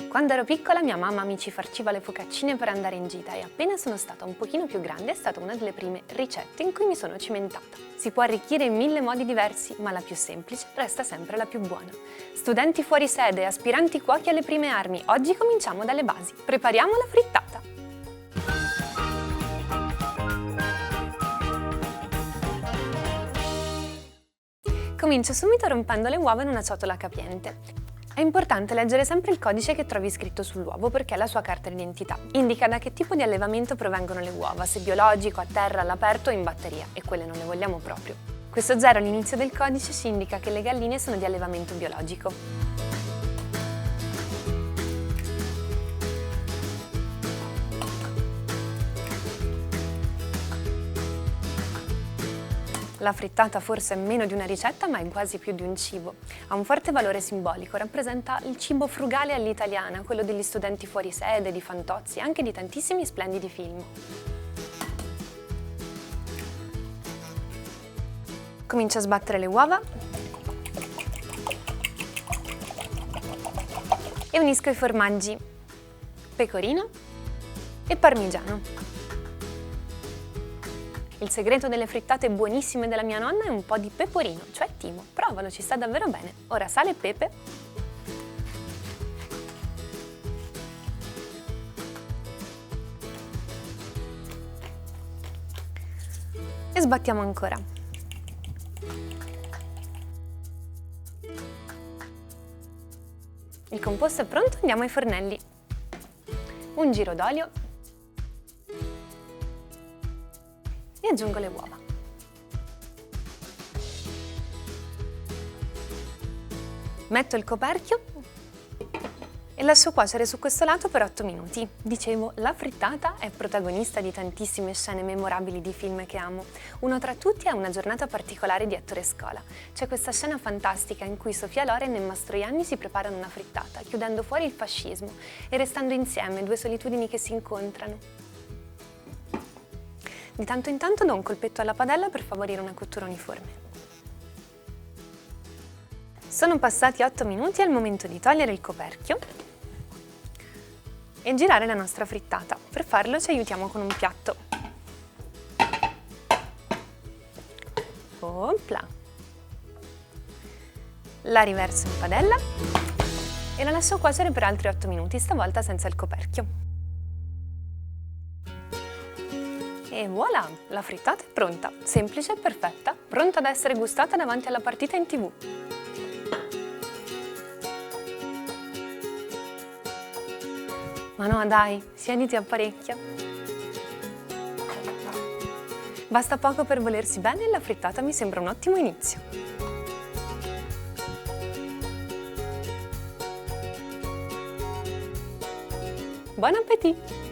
Quando ero piccola mia mamma mi ci farciva le focaccine per andare in gita e appena sono stata un pochino più grande è stata una delle prime ricette in cui mi sono cimentata. Si può arricchire in 1000 modi diversi, ma la più semplice resta sempre la più buona. Studenti fuori sede, aspiranti cuochi alle prime armi, oggi cominciamo dalle basi. Prepariamo la frittata! Comincio subito rompendo le uova in una ciotola capiente. È importante leggere sempre il codice che trovi scritto sull'uovo perché è la sua carta d'identità. Indica da che tipo di allevamento provengono le uova, se biologico, a terra, all'aperto o in batteria, e quelle non le vogliamo proprio. Questo 0 all'inizio del codice ci indica che le galline sono di allevamento biologico. La frittata forse è meno di una ricetta, ma è quasi più di un cibo. Ha un forte valore simbolico, rappresenta il cibo frugale all'italiana, quello degli studenti fuori sede, di Fantozzi e anche di tantissimi splendidi film. Comincio a sbattere le uova e unisco i formaggi pecorino e parmigiano. Il segreto delle frittate buonissime della mia nonna è un po' di pecorino, cioè timo. Provalo, ci sta davvero bene. Ora sale e pepe. E sbattiamo ancora. Il composto è pronto, andiamo ai fornelli. Un giro d'olio. E aggiungo le uova. Metto il coperchio e lascio cuocere su questo lato per 8 minuti. Dicevo, la frittata è protagonista di tantissime scene memorabili di film che amo. Uno tra tutti è Una giornata particolare di Ettore Scola. C'è questa scena fantastica in cui Sofia Loren e Mastroianni si preparano una frittata, chiudendo fuori il fascismo e restando insieme, due solitudini che si incontrano. Di tanto in tanto do un colpetto alla padella per favorire una cottura uniforme. Sono passati 8 minuti e è il momento di togliere il coperchio e girare la nostra frittata. Per farlo ci aiutiamo con un piatto. Opla! La riverso in padella e la lascio cuocere per altri 8 minuti, stavolta senza il coperchio. E voilà! La frittata è pronta, semplice e perfetta, pronta ad essere gustata davanti alla partita in TV. Ma no, dai, siediti e apparecchia. Basta poco per volersi bene e la frittata mi sembra un ottimo inizio. Buon appetito!